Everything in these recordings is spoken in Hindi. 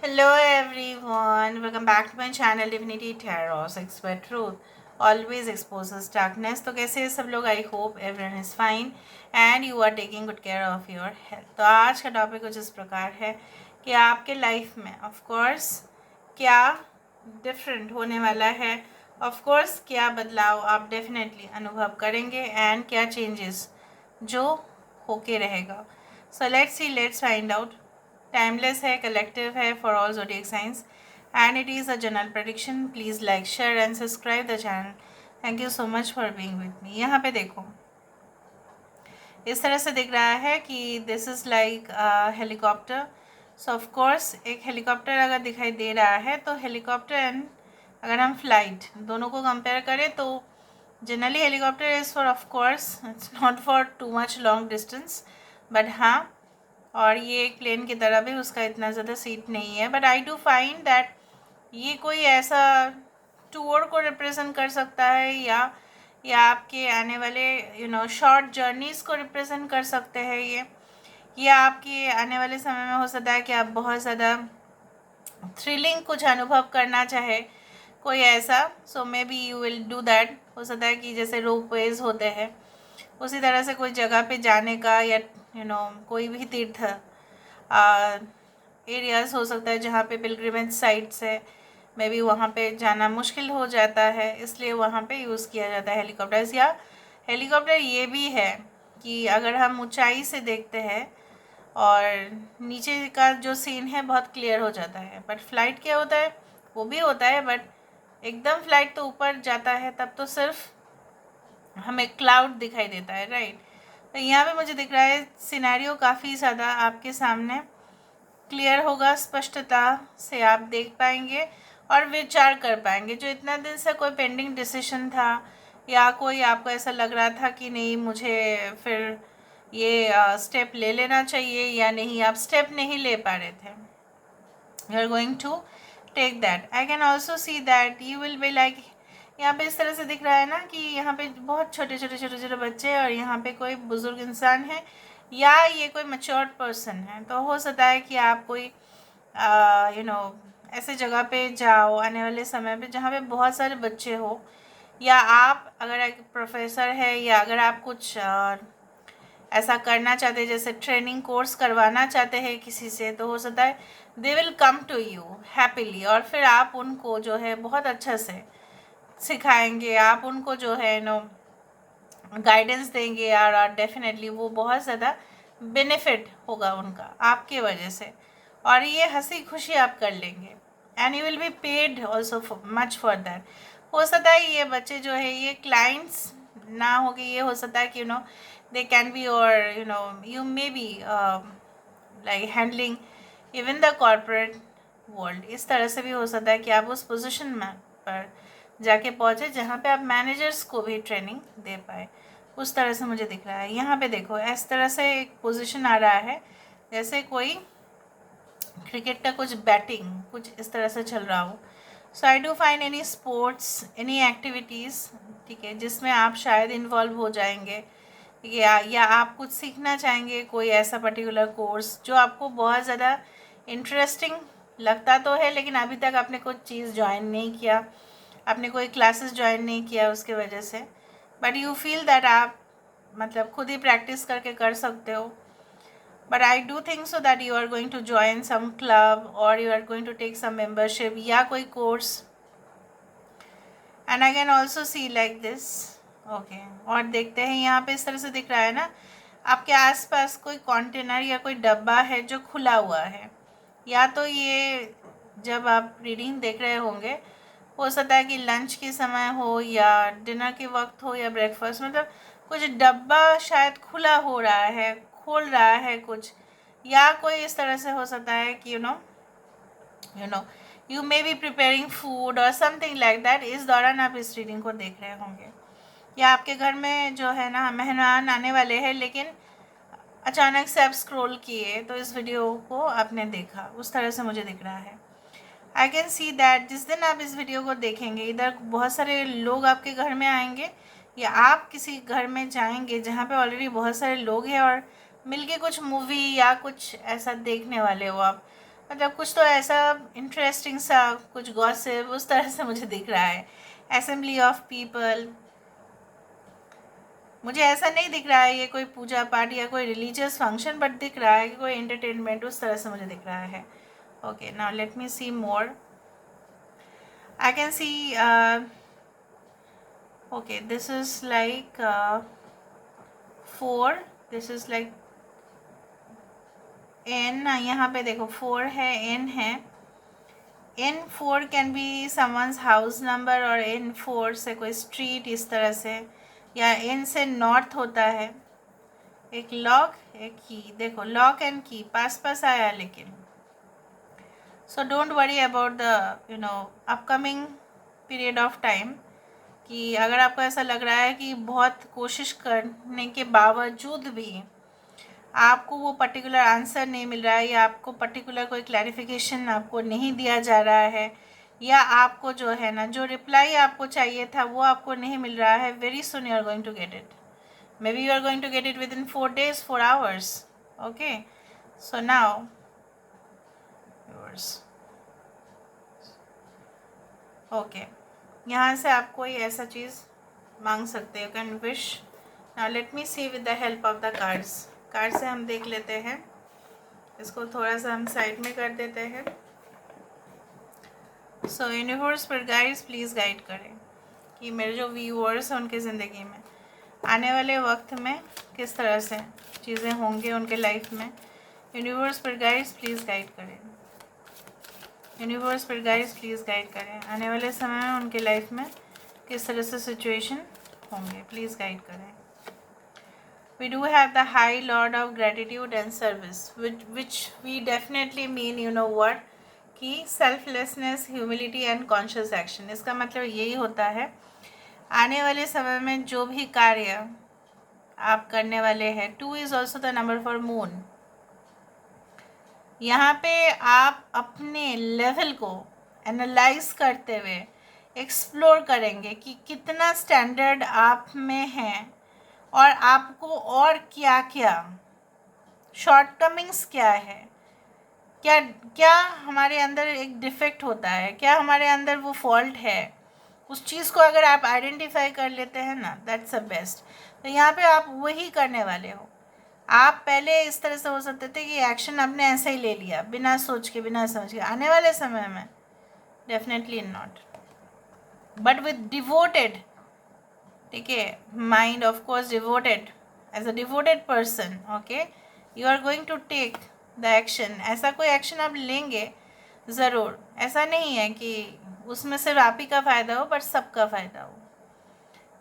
Hello everyone, welcome back to my channel Divinity Tarot, Expert Truth always exposes darkness। तो कैसे हैं सब लोग? I hope everyone is fine and you are taking good care of your health. तो आज का टॉपिक कुछ इस प्रकार है कि आपके लाइफ में ऑफ कोर्स क्या डिफरेंट होने वाला है, ऑफ कोर्स क्या बदलाव आप डेफिनेटली अनुभव करेंगे एंड क्या चेंजेस जो होके रहेगा। So let's see, let's find out. Timeless है, कलेक्टिव है for all zodiac science and it is a general prediction. Please like, share and subscribe the channel. Thank you so much for being with me. यहाँ पे देखो, इस तरह से दिख रहा है कि this is like helicopter. So of course एक हेलीकॉप्टर अगर दिखाई दे रहा है तो हेलीकॉप्टर एंड अगर हम फ्लाइट दोनों को कंपेयर करें तो generally helicopter is for of course it's not for too much long distance, but हाँ, और ये एक प्लेन की तरह भी उसका इतना ज़्यादा सीट नहीं है। But I do find that ये कोई ऐसा टूर को रिप्रेजेंट कर सकता है या आपके आने वाले शॉर्ट जर्नीज़ को रिप्रेजेंट कर सकते हैं ये आपके आने वाले समय में हो सकता है कि आप बहुत ज़्यादा थ्रिलिंग कुछ अनुभव करना चाहे कोई ऐसा। So maybe you will do that. हो सकता है कि जैसे रोपवेज होते हैं उसी तरह से कोई जगह पे जाने का या कोई भी तीर्थ एरियाज़ हो सकता है जहाँ पे पिलग्रिमेज साइट्स है, मे बी वहाँ पे जाना मुश्किल हो जाता है, इसलिए वहाँ पे यूज़ किया जाता है हेलीकॉप्टर्स। या हेलीकॉप्टर ये भी है कि अगर हम ऊंचाई से देखते हैं और नीचे का जो सीन है बहुत क्लियर हो जाता है। बट फ्लाइट क्या होता है, वो भी होता है बट एकदम फ्लाइट तो ऊपर जाता है तब तो सिर्फ हमें क्लाउड दिखाई देता है, राइट। तो यहाँ पे मुझे दिख रहा है सिनेरियो काफ़ी ज़्यादा आपके सामने क्लियर होगा, स्पष्टता से आप देख पाएंगे और विचार कर पाएंगे। जो इतना दिन से कोई पेंडिंग डिसीजन था या कोई आपको ऐसा लग रहा था कि नहीं मुझे फिर ये स्टेप ले लेना चाहिए या नहीं, आप स्टेप नहीं ले पा रहे थे, you are going to take that. I can also see that you will be like, यहाँ पे इस तरह से दिख रहा है ना कि यहाँ पे बहुत छोटे छोटे छोटे छोटे बच्चे और यहाँ पे कोई बुज़ुर्ग इंसान है या ये कोई मैच्योर्ड पर्सन है। तो हो सकता है कि आप कोई ऐसे जगह पे जाओ आने वाले समय पे जहाँ पे बहुत सारे बच्चे हो, या आप अगर एक प्रोफेसर है या अगर आप कुछ ऐसा करना चाहते हैं जैसे ट्रेनिंग कोर्स करवाना चाहते हैं किसी से, तो हो सकता है they will come to you happily और फिर आप उनको जो है बहुत अच्छा से सिखाएंगे, आप उनको जो है गाइडेंस देंगे और डेफिनेटली वो बहुत ज़्यादा बेनिफिट होगा उनका आपके वजह से, और ये हंसी खुशी आप कर लेंगे and you will be paid also much for that. हो सकता है ये बच्चे जो है ये क्लाइंट्स ना हो कि ये हो सकता है कि दे कैन बी और you may be like handling even the corporate world. इस तरह से भी हो सकता है कि आप उस पोजीशन में पर जाके पहुँचे जहाँ पे आप मैनेजर्स को भी ट्रेनिंग दे पाए, उस तरह से मुझे दिख रहा है। यहाँ पे देखो इस तरह से एक पोजीशन आ रहा है जैसे कोई क्रिकेट का कुछ बैटिंग कुछ इस तरह से चल रहा हो। So I do find any sports any activities, ठीक है, जिसमें आप शायद इन्वॉल्व हो जाएंगे, ठीक है, या आप कुछ सीखना चाहेंगे कोई ऐसा पर्टिकुलर कोर्स जो आपको बहुत ज़्यादा इंटरेस्टिंग लगता तो है लेकिन अभी तक आपने कुछ चीज़ ज्वाइन नहीं किया, आपने कोई क्लासेस ज्वाइन नहीं किया उसके वजह से, बट यू फील दैट आप मतलब खुद ही प्रैक्टिस करके कर सकते हो। But I do think so that you are going to join some club और you are going to take some membership या कोई course, and I can also see like this. Okay, और देखते हैं यहाँ पे इस तरह से दिख रहा है ना आपके आसपास कोई कंटेनर या कोई डब्बा है जो खुला हुआ है, या तो ये जब आप रीडिंग देख रहे होंगे हो सकता है कि लंच के समय हो या डिनर के वक्त हो या ब्रेकफास्ट, मतलब कुछ डब्बा शायद खुला हो रहा है, खोल रहा है कुछ, या कोई इस तरह से हो सकता है कि you may be preparing food और समथिंग लाइक दैट। इस दौरान आप इस रीडिंग को देख रहे होंगे या आपके घर में जो है ना मेहमान आने वाले हैं लेकिन अचानक से आप स्क्रॉल किए तो इस वीडियो को आपने देखा, उस तरह से मुझे दिख रहा है। आई कैन सी दैट जिस दिन आप इस वीडियो को देखेंगे इधर बहुत सारे लोग आपके घर में आएंगे या आप किसी घर में जाएंगे जहाँ पे ऑलरेडी बहुत सारे लोग हैं और मिलके कुछ मूवी या कुछ ऐसा देखने वाले हो आप। मतलब कुछ तो ऐसा इंटरेस्टिंग सा, कुछ गॉसिप उस तरह से मुझे दिख रहा है। असेंबली ऑफ पीपल, मुझे ऐसा नहीं दिख रहा है ये कोई पूजा पाठ या कोई रिलीजियस फंक्शन, बट दिख रहा है कि कोई एंटरटेनमेंट उस तरह से मुझे दिख रहा है। Okay, now let me see more. I can see okay, this is like 4, this is like n, यहाँ पे देखो 4 है, n है। N4 can be someone's house number, और N4 से कोई स्ट्रीट इस तरह से, या N से नॉर्थ होता है। एक लॉक, एक की, देखो लॉक एंड की पास पास आया, लेकिन so don't worry about the upcoming period of time, कि अगर आपको ऐसा लग रहा है कि बहुत कोशिश करने के बावजूद भी आपको वो पर्टिकुलर आंसर नहीं मिल रहा है, या आपको पर्टिकुलर कोई क्लैरिफिकेशन आपको नहीं दिया जा रहा है, या आपको जो है ना, जो रिप्लाई आपको चाहिए था वो आपको नहीं मिल रहा है, very soon you are going to get it. maybe you are going to get it within 4 days, 4 hours. Okay, so now yours. Okay, यहाँ से आप कोई ऐसा चीज़ मांग सकते हो, can wish. Now let me see with the help of the cards. Card से हम देख लेते हैं, इसको थोड़ा सा हम साइड में कर देते हैं। सो यूनिवर्स पर गाइड्स प्लीज़ गाइड करें कि मेरे जो व्यूअर्स हैं उनकी ज़िंदगी में आने वाले वक्त में किस तरह से चीज़ें होंगी उनके लाइफ में। यूनिवर्स पर गाइड्स प्लीज़ गाइड करें, यूनिवर्स पर गाइड्स प्लीज़ गाइड करें, आने वाले समय में उनके लाइफ में किस तरह से सिचुएशन होंगे, प्लीज़ गाइड करें। We do have the high lord of gratitude and service, which we definitely mean, you know what, कि selflessness, humility and conscious action। इसका मतलब यही होता है आने वाले समय में जो भी कार्य आप करने वाले हैं। 2 is also the number for moon। यहाँ पे आप अपने लेवल को एनालाइज करते हुए एक्सप्लोर करेंगे कि कितना स्टैंडर्ड आप में है, और आपको और क्या क्या शॉर्टकमिंग्स क्या है, क्या क्या हमारे अंदर एक डिफेक्ट होता है, क्या हमारे अंदर वो फॉल्ट है। उस चीज़ को अगर आप आइडेंटिफाई कर लेते हैं ना, दैट्स द बेस्ट। तो यहाँ पे आप वही करने वाले हो। आप पहले इस तरह से हो सकते थे कि एक्शन आपने ऐसे ही ले लिया बिना सोच के, बिना समझ के। आने वाले समय में definitely not, but with devoted, ठीक है, mind of course devoted, as a devoted person, okay, you are going to take the action. ऐसा कोई एक्शन आप लेंगे ज़रूर, ऐसा नहीं है कि उसमें सिर्फ आप ही का फ़ायदा हो बट सबका फ़ायदा हो।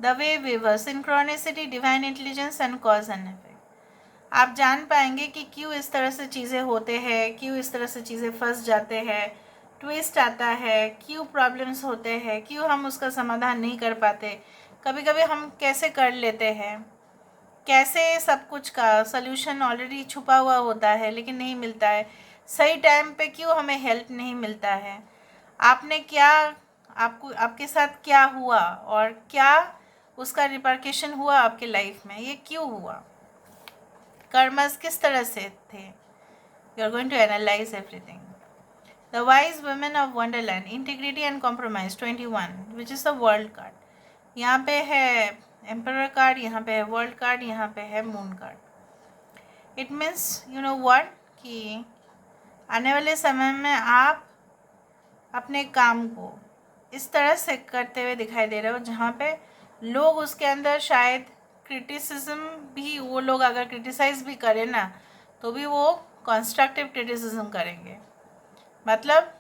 The way weaver, synchronicity, divine intelligence and cause and effect. आप जान पाएंगे कि क्यों इस तरह से चीज़ें होते हैं, क्यों इस तरह से चीज़ें फंस जाते हैं, ट्विस्ट आता है, क्यों प्रॉब्लम्स होते हैं, क्यों हम उसका समाधान नहीं कर पाते। कभी कभी हम कैसे कर लेते हैं, कैसे सब कुछ का सल्यूशन ऑलरेडी छुपा हुआ होता है लेकिन नहीं मिलता है। सही टाइम पे क्यों हमें हेल्प नहीं मिलता है, आपने क्या, आपको आपके साथ क्या हुआ और क्या उसका रिपरकेशन हुआ आपके लाइफ में, ये क्यों हुआ, कर्मस किस तरह से थे। You are going to analyse everything. The wise women of wonderland, integrity and compromise 21, which is the world card. यहाँ पे है एम्परर कार्ड, यहाँ पे है वर्ल्ड कार्ड, यहाँ पे है moon card. It means you know what, कि आने वाले समय में आप अपने काम को इस तरह से करते हुए दिखाई दे रहे हो जहाँ पे लोग उसके अंदर शायद क्रिटिसिज्म भी, वो लोग अगर क्रिटिसाइज़ भी करें ना तो भी वो कंस्ट्रक्टिव क्रिटिसिज्म करेंगे। मतलब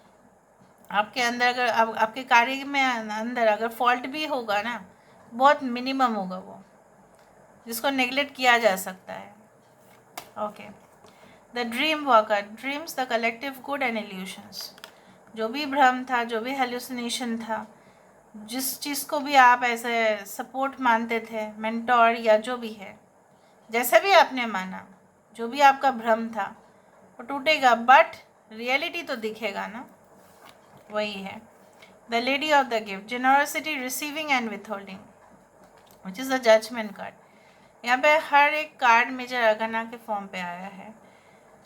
आपके अंदर अगर आपके कार्य में अंदर अगर फॉल्ट भी होगा ना, बहुत मिनिमम होगा वो, जिसको नेगलेक्ट किया जा सकता है। Okay, the dream walker, dreams the collective good and illusions. जो भी भ्रम था, जो भी हेलुसिनेशन था, जिस चीज़ को भी आप ऐसे सपोर्ट मानते थे, मेंटोर या जो भी है, जैसे भी आपने माना, जो भी आपका भ्रम था वो टूटेगा, बट रियलिटी तो दिखेगा ना, वही है। The lady of the gift, generosity, receiving and withholding, which is the judgement card. यहाँ पे हर एक कार्ड मेजर अगना के फॉर्म पे आया है।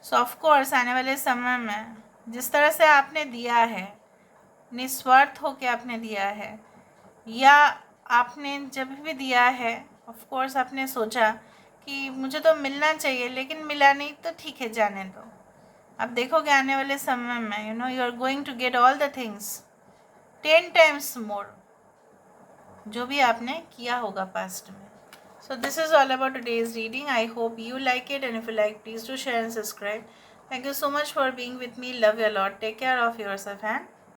सो ऑफ कोर्स आने वाले समय में जिस तरह से आपने दिया है, निस्वार्थ होकर आपने दिया है, या आपने जब भी दिया है ऑफ कोर्स आपने सोचा कि मुझे तो मिलना चाहिए लेकिन मिला नहीं तो ठीक है जाने दो। अब देखोगे आने वाले समय में you are going to get all the things 10 times more, जो भी आपने किया होगा पास्ट में। So this is all about today's reading. I hope you like it, and if you like, please do share and subscribe. Thank you so much for being with me. Love you a lot. Take care of yourself and